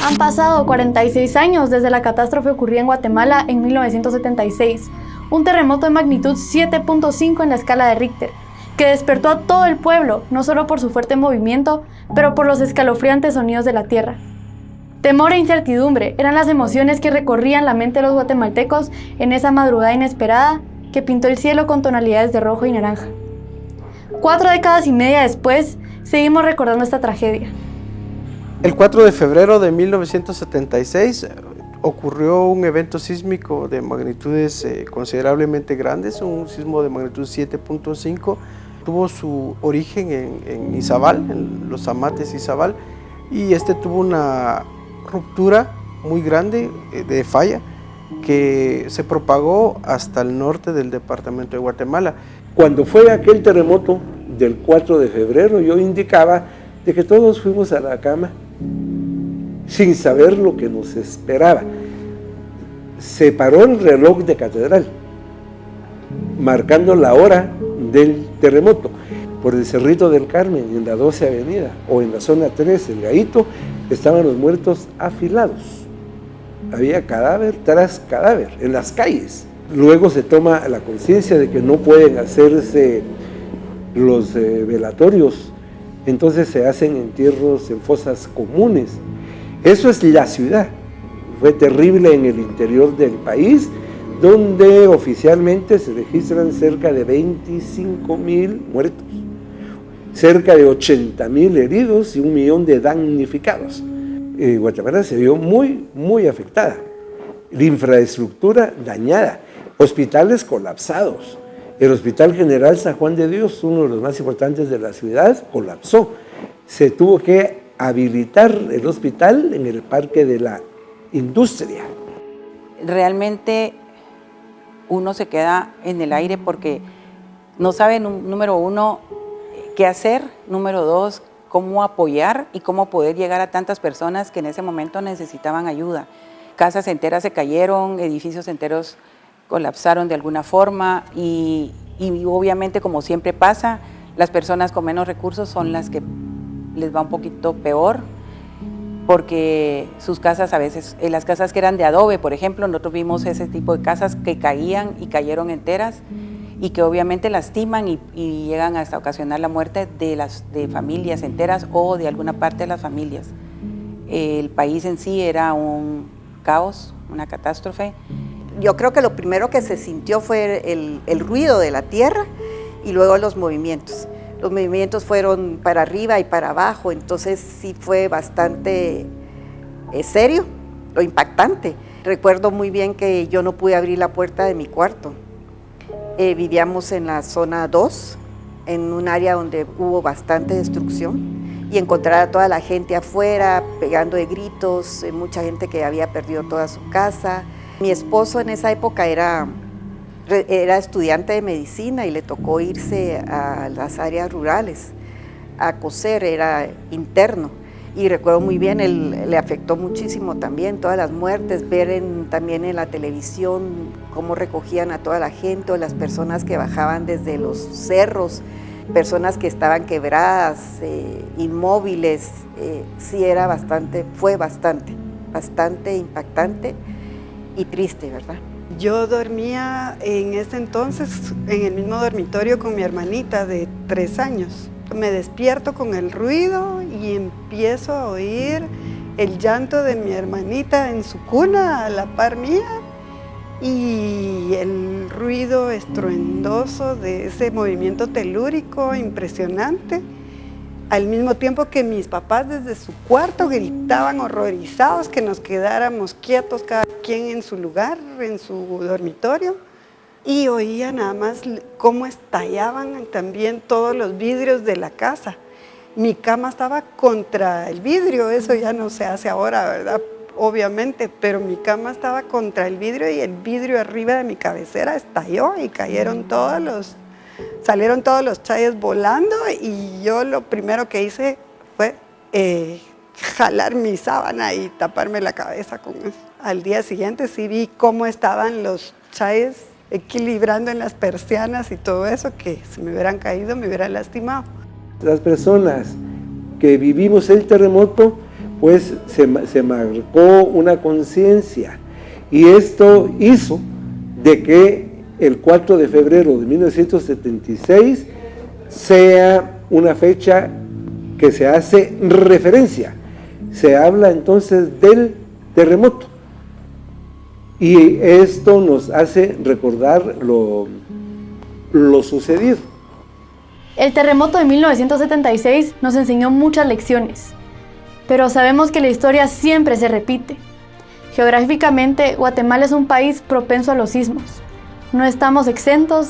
Han pasado 46 años desde la catástrofe ocurrida en Guatemala en 1976, un terremoto de magnitud 7.5 en la escala de Richter, que despertó a todo el pueblo, no solo por su fuerte movimiento, pero por los escalofriantes sonidos de la tierra. Temor e incertidumbre eran las emociones que recorrían la mente de los guatemaltecos en esa madrugada inesperada que pintó el cielo con tonalidades de rojo y naranja. 4 décadas y media después, seguimos recordando esta tragedia. El 4 de febrero de 1976 ocurrió un evento sísmico de magnitudes considerablemente grandes, un sismo de magnitud 7.5. Tuvo su origen en Izabal, en los Amates Izabal, y tuvo una ruptura muy grande de falla que se propagó hasta el norte del departamento de Guatemala. Cuando fue aquel terremoto del 4 de febrero, yo indicaba de que todos fuimos a la cama sin saber lo que nos esperaba. Se paró el reloj de catedral, marcando la hora del terremoto. Por el Cerrito del Carmen, en la 12 Avenida, o en la zona 3, el Gallito, estaban los muertos afilados. Había cadáver tras cadáver en las calles. Luego se toma la conciencia de que no pueden hacerse los velatorios, entonces se hacen entierros en fosas comunes. Eso es la ciudad. Fue terrible en el interior del país, donde oficialmente se registran cerca de 25,000 muertos, cerca de 80,000 heridos y 1 millón de damnificados. Guatemala se vio muy afectada. La infraestructura dañada, hospitales colapsados. El Hospital General San Juan de Dios, uno de los más importantes de la ciudad, colapsó. Se tuvo que habilitar el hospital en el Parque de la Industria. Realmente uno se queda en el aire porque no sabe, número uno, qué hacer, número dos, cómo apoyar y cómo poder llegar a tantas personas que en ese momento necesitaban ayuda. Casas enteras se cayeron, edificios enteros colapsaron de alguna forma y obviamente, como siempre pasa, las personas con menos recursos son las que les va un poquito peor, porque sus casas a veces, las casas que eran de adobe, por ejemplo, nosotros vimos ese tipo de casas que caían y cayeron enteras y que obviamente lastiman y llegan hasta ocasionar la muerte de familias enteras o de alguna parte de las familias. El país en sí era un caos, una catástrofe. Yo creo que lo primero que se sintió fue el ruido de la tierra y luego los movimientos. Los movimientos fueron para arriba y para abajo, entonces sí fue bastante serio, lo impactante. Recuerdo muy bien que yo no pude abrir la puerta de mi cuarto. Vivíamos en la zona 2, en un área donde hubo bastante destrucción, y encontrar a toda la gente afuera pegando de gritos, mucha gente que había perdido toda su casa. Mi esposo en esa época era estudiante de medicina y le tocó irse a las áreas rurales a coser, era interno. Y recuerdo muy bien, le afectó muchísimo también todas las muertes, ver también en la televisión cómo recogían a toda la gente o las personas que bajaban desde los cerros, personas que estaban quebradas, inmóviles. Sí, fue bastante impactante y triste, ¿verdad? Yo dormía en ese entonces en el mismo dormitorio con mi hermanita de 3 años. Me despierto con el ruido y empiezo a oír el llanto de mi hermanita en su cuna a la par mía y el ruido estruendoso de ese movimiento telúrico impresionante, al mismo tiempo que mis papás desde su cuarto gritaban horrorizados que nos quedáramos quietos, cada quien en su lugar, en su dormitorio, y oía nada más cómo estallaban también todos los vidrios de la casa. Mi cama estaba contra el vidrio, eso ya no se hace ahora, ¿verdad? Obviamente, pero mi cama estaba contra el vidrio y el vidrio arriba de mi cabecera estalló y salieron todos los chayes volando, y yo lo primero que hice fue jalar mi sábana y taparme la cabeza con eso. Al día siguiente sí vi cómo estaban los chayes equilibrando en las persianas y todo eso, que si me hubieran caído me hubieran lastimado. Las personas que vivimos el terremoto pues se marcó una conciencia, y esto hizo de que el 4 de febrero de 1976 sea una fecha que se hace referencia. Se habla entonces del terremoto, y esto nos hace recordar lo sucedido. El terremoto de 1976 nos enseñó muchas lecciones, pero sabemos que la historia siempre se repite. Geográficamente, Guatemala es un país propenso a los sismos. No estamos exentos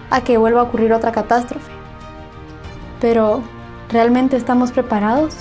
a que vuelva a ocurrir otra catástrofe. Pero, ¿realmente estamos preparados?